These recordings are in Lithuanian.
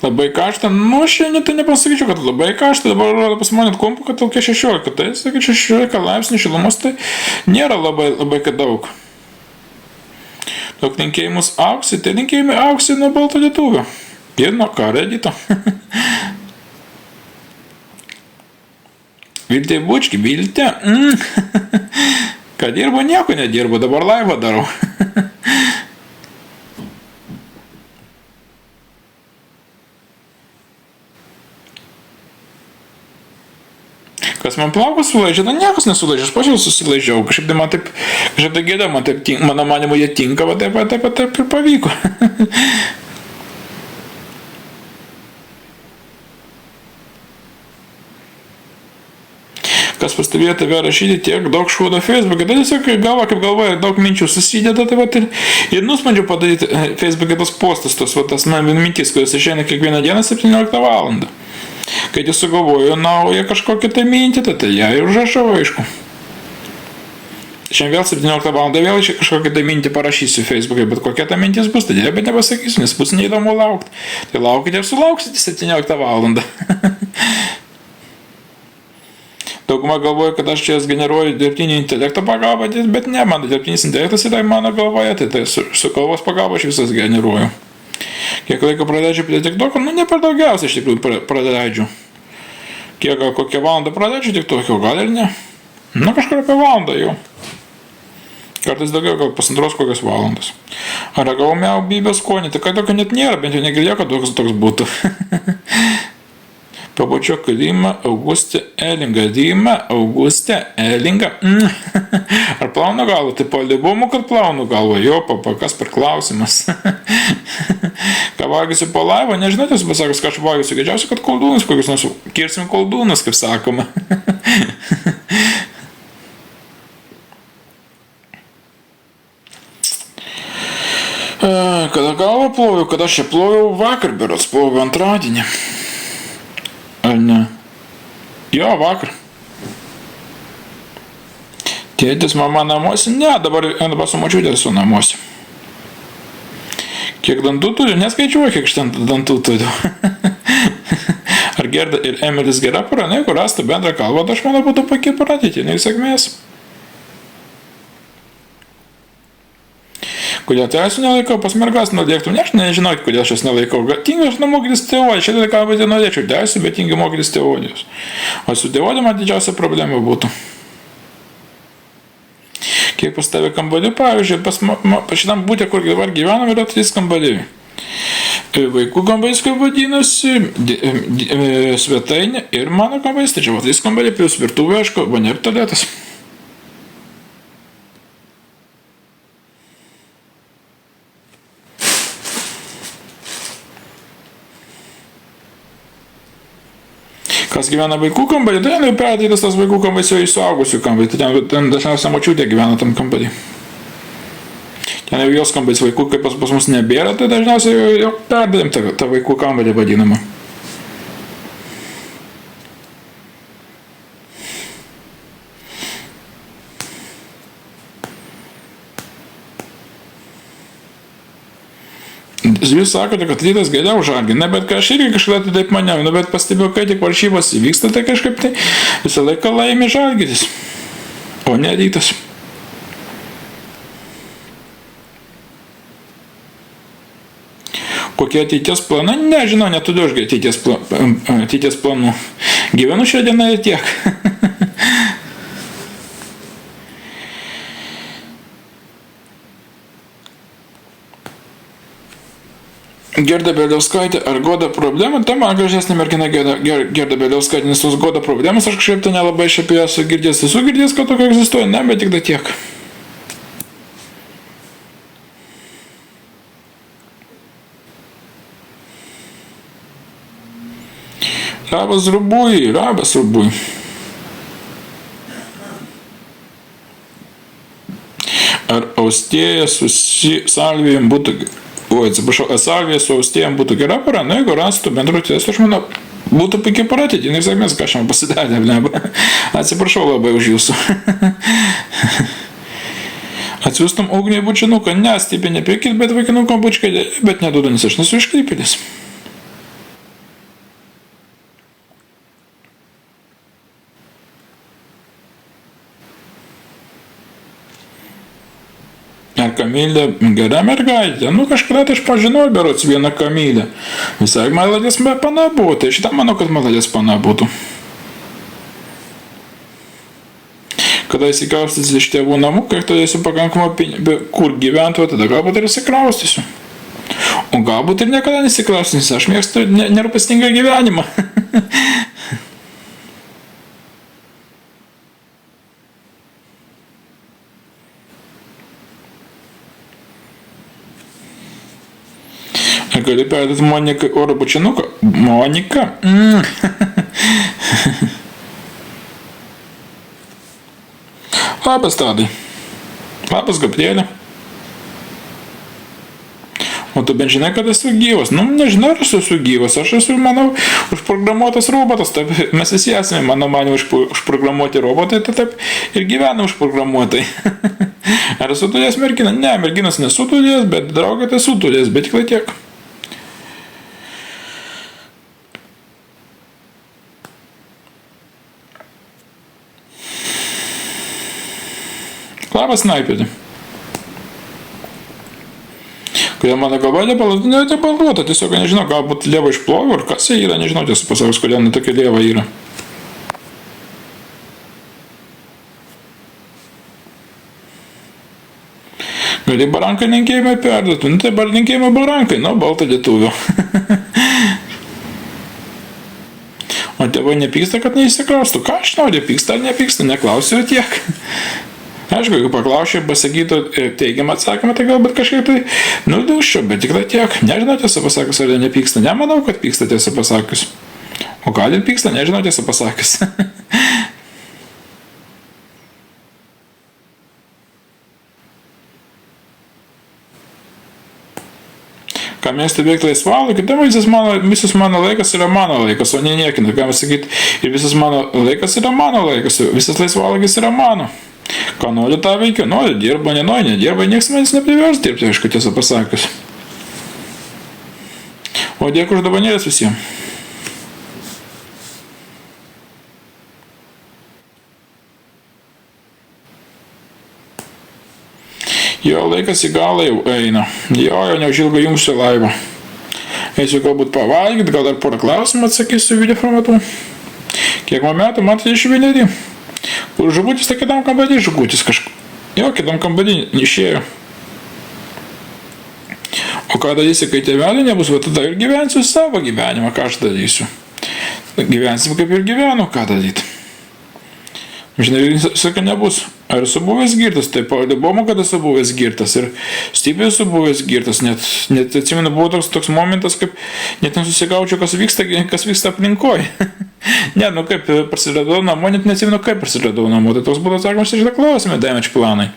Labai karšta, nu šiandien tai nepasakyčiau, kad labai karšta, dabar rodo pas mane kompu, kad laukia 16, tai sakyčiau 16 laipsnių šilumos, tai nėra labai kad daug. Daug linkėjimus auksai, tai linkėjimai auksai nuo balto lietuvio. Ir nuo karo edito. Viltė Bučki, Viltė. Ką dirbo, nieko nedirbo, dabar laivą darau. Kas man plaukus sulaižė, na niekas nesulaižė, aš pačiau susilaižiau, kažkaip tai man taip, gėda, mano manimu jie tinka, va taip ir pavyko. Kas pastebėjo tave rašyti tiek daug šūdo Facebook'e, tai tiesiog kaip galvoja, daug minčių susideda, tai va ir nusprendžiau padaryti Facebook'e tas postas, tas mintis, kuris išeina kiekvieną dieną 17 valandą. Kai jis sugalvojo naują kažkokią tai mintį, tai ją ir užrašau, aišku. Šiandien vėl 17 valandą vėl kažkokią tai mintį parašysiu Facebook'e, bet kokia ta mintis bus, tai bet nepasakysiu, nes bus neįdomu laukti. Tai laukite ir sulauksite 17 valandą. Dauguma galvoja, kad aš čia generuoju dirbtinį intelektą pagalbą, bet ne, mano dirbtinis intelektas yra mano galvoje, tai su kalbos pagalba aš visas generuoju. Kiek laiko praleidžiu prie TikTok'o, nu ne per daugiausiai iš tikrųjų praleidžiu. Kiek gal kokią valandą praleidžiu TikTok'o, gal ir ne. Nu kažkur apie valandą jau. Kartais daugiau, gal pusantros kokios valandos. Ar ragavau miau bybės skonį, tai kad tokio net nėra, bent jau negirdėjau, kad toks būtų. Pabučiuok Rimą Augustę Elingą. Rimą Augustę Elingą. Ar plaunu galvą? Tai po albumu, kad plaunu galvą. Jo, kas per klausimas. Ką valgysiu po laivą? Nežinau, jūs pasakas, ką aš valgysiu. Gėdžiausiu, kad koldūnus, kokius nors kirsim koldūnus, kaip sakoma. Kada galvą ploviau, kada aš čia ploviau vakar, berods ploviau antradienį. Ar ne? Jo, vakar. Tėtis, mama namuose? Ne, dabar su močiutė esu namuose. Kiek dantų turiu? Neskaičiuoju, kiek aš dantų turiu. Ar Gerda ir Emilis gera pora? Na, jeigu rastų bendrą kalbą, tai aš manau būtų puikiai pradėti, ir sėkmės. Kodėl tai aš nelaikau, pas mergas nudėktų, ne, aš nežinau, kodėl aš nelaikau. Tingiu aš mokytis teorijos, šiandien kalbą tai norėčiau dėsiu, bet tingiu mokytis teorijos. O su teorija man didžiausia problema būtų. Kiek pas tave kambarių, pavyzdžiui, šitam būtė, kur dabar gyvenam, yra 3 kambariai. Vaikų kambarys, kaip vadinasi, svetainė ir mano kambarys, tai čia 3 kambariai, plus virtuvė, aišku, va ir tualetas. Kas gyvena vaikų kambarį, tai jau perėtas tas vaikų kambarys jau į suaugusių kambarį, tai ten dažniausiai močiutė gyvena tam kambarį. Ten jau jos kambarys vaikų, kaip pas mus nebėra, tai dažniausiai jau perdėm tą vaikų kambarį vadinamą. Jūs sakote, kad rytas geriau žalgina, bet aš irgi kažkada taip maniau, bet pastebėjau, kai tik varžybos įvyksta, tai kažkaip tai visą laiką laimi žalgiris, o ne rytas. Kokie ateities planai? Nežinau, neturiu aš ateities planų. Gyvenu šią dieną ir tiek. Gerda Beliauskaitė, ar Goda problema? Tai man gražesnė mergina Gerda Beliauskaitė, nes tos Goda problemas aš kažkaip tai nelabai iš apie ją sugirdės. Esu girdėjęs, kad tokia egzistuoja, ne, bet tik da tiek. Rabas Rubui. Ar Austėja su Salvijom būtų... Salvija su Austėjom būtų gera para, na, jeigu rastų bendrų tiesų, aš manau, būtų puikiai paratyti, ir sėkmės, ką aš man pasidarė, atsiprašau labai už jūsų. Atsiųstum Ugnį bučinuką, ne, Stipė nepirkit, bet vaikinuką bučkai, bet neduodu, nes aš nesu iš Krypėlis. Kamilė gera mergaitė. Nu, kažkada tai aš pažinau berods vieną Kamilę. Visai maladės pana buvo. Tai šitą manau, kad maladės pana būtų. Kada įsikraustysiu iš tėvų namų, kai turėsiu pakankamą pinigų, kur gyventų, tada galbūt ir įsikraustysiu. O galbūt ir niekada nesikraustysiu. Aš mėgstu nerūpestingą gyvenimą. Ar gali perduoti Monikai oro bučinuką? Monika? Labas, Tadai. Labas, Gabrielė. O tu bent žinai, kad esu gyvas? Nu, nežinau, ar esu gyvas. Aš esu, manau, užprogramuotas robotas. Taip, mes visi esame, mano manimo, užprogramuoti robotai, tai taip ir gyvena užprogramuotai. Ar esu turėjęs merginą? Ne, merginas nesu turėjęs, bet draugą tai esu turėjęs, bet tik tiek. Labas, snaiperi. Kodėl mano galva nepaluota, tiesiog nežinau, galbūt lėva išplovė, ar kas yra, nežinau, tiesą pasakius, kodėl tokia lėva yra. Gali barankai linkėjimai perduoti, nu tai linkėjimai barankai, nu, balta lietuvių. O tėvai nepyksta, kad neįsikraustų. Ką aš noriu, pyksta ar nepyksta, neklausiu tiek. Aišku, jeigu paklausčiau ir pasakytų teigiamą atsakymą, tai galbūt kažkaip tai nudūščiau, bet tik tai tiek. Nežinau tiesą pasakius, ar nepyksta. Nemanau, kad pyksta tiesą pasakius. O gal ir pyksta, nežinau tiesą pasakius. Ką mėgstu veikti laisvalaikį, tai visas mano laikas yra mano laikas, o ne niekino. Galima sakyti, ir visas mano laikas yra mano laikas, visas laisvalaikis yra mano. Ką noriu, tą veikiu. Noriu, dirba, nenori, nedirba, niekas manęs neprivers dirbti, aišku, tiesą pasakius. O dėkui už dovanėlės visiems. Jo, laikas į galą jau eina. Jo, neužilgo jungsiu laivą. Eisiu galbūt pavalgyti, gal dar porą klausimų atsakysiu video formatu. Kiek man metų, man 31. Kur žugutis, tai kitam kambarį žugutis kažkaip. Jo, kitam kambarį išėjo. O ką darysi, kai tėvelių nebus, va tada ir gyvensiu savo gyvenimą, ką aš darysiu. Gyvensim kaip ir gyvenu, ką daryti. Žinai, sakai, nebus. Ar esu buvęs girtas? Taip, įdomu, kad esu buvęs girtas. Ir stipriai esu buvęs girtas. Net atsimenu, buvo toks momentas, kaip net nesusigaučiau, kas vyksta aplinkoj. Ne, nu kaip prasiradau namo, net neatsimenu, kaip prasiradau namo. Tai toks būtų atsakymas ir šitą klausimą, damage planai.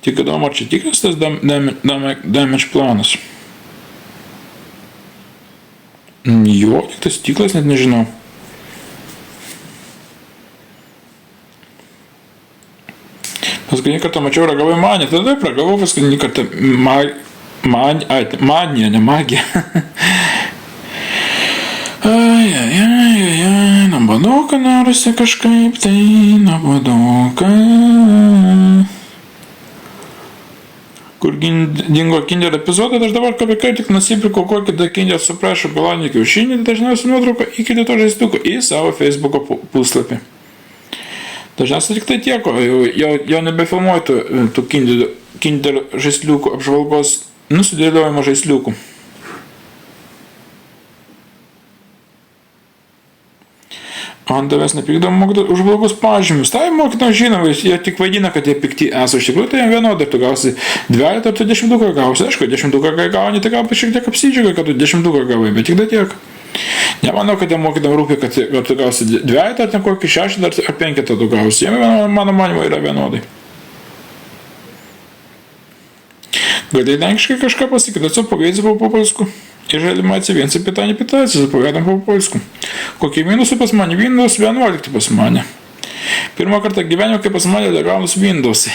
Tik įdomu, ar čia tikras tas damage planas? Jo, tik tas stiklas, net nežinau. Paskutinį kartą mačiau ragavai maniją, tada taip ragavau paskutinį kartą maniją, ne magiją. Ai, nabadoka narusi kažkaip, tai nabadoka. Kur dingo Kinder epizodą, aš dabar kai tik nusipirkau kokį Kinder suprašo galanį kiaušinį, dažniausiai nuotrauką įkeliu to žaisliuką į savo Facebooko puslapį. Dažniausiai tik tai tiek, jau nebefilmuoju tų Kinder žaisliukų apžvalgos, sudėliojimo žaisliukų. Ant tavęs nepykdavo mokytojai už blogus pažymius. Tai mokytojai žinoma, jie tik vaidina, kad jie pikti esu. Iš tikrųjų, tai vienodai, tu gausi 2, ar tu 10 gausi. Aišku, 10 kai gauni, tai galbūt šiek tiek apsidžiaugia, kad tu 10 gavai, bet tik da tiek. Nemanau, kad jie mokytojai rūpi, kad tu gausi 2, ar ten kokį 6, ar 5 tu gausi. Jie, mano manimo, yra vienodai. Gali lenkiškai kažką pasakyti, co powiedz po polsku. Jeżeli macie więcej pytań, pytajcie, zapowiadam po polsku. Kokie minusy pas mane? Windows 11 pas mane. Pirmą kartą gyvenime, kai pas mane legalus Windows.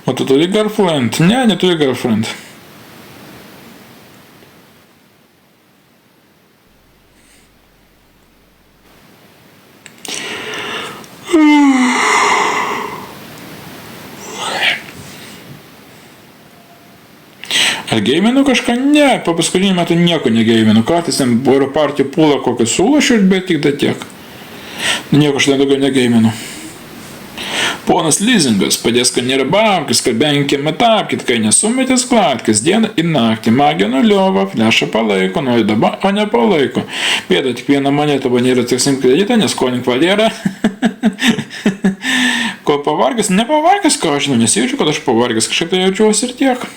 O tu turi girlfriend? Ne, neturi girlfriend. Ar geiminu kažką? Ne, po paskutiniu metu nieko negeiminu. Kartais ten buvo partijų pūla kokį sulašiu, bet tik da tiek. Nieko aš daugiau negeiminu. Ponas Lizingas padės, kad nėra babkis, kad benkėme tapkit, kai nesumetės kladkis, dieną ir naktį, magė nuliova, flešą palaiko, nuo dabar, o ne palaiko. Bėda tik vieną monetą, va nėra tiksim kreditą, nes skolink valėra. Kol pavargęs, nepavargęs, ką aš žinau, nesijaučiu, kad aš pavargęs, kažkaip tai jaučiuosi ir tiek.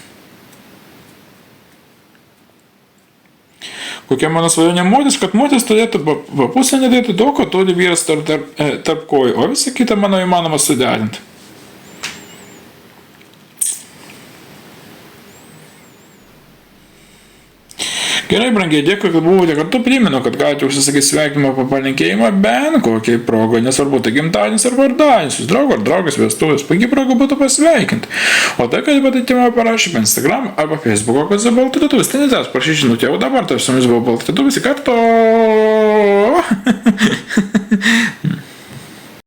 Kokia mano svajonė moteris, kad moteris turėtų pusę nedėtų daug, ko turi vyras tarp kojų, o visą kitą mano įmanoma suderinti. Gerai, brangiai, dėkui, kad buvote kartu, primenu, kad galite užsisakyti sveikinimą po palinkėjimą bent kokiai progai, nesvarbu, tai gimtadienis ar vardadienis, jūs draugo ar draugas vestuvės, puikiai proga būtų pasveikinti. O tai, kad padaryti man parašyti Instagram arba Facebook'o, kad buvo baltutėtuvis, tai netės prašyti žinutę, jau dabar tai su jumis buvo baltutėtuvis, į karto.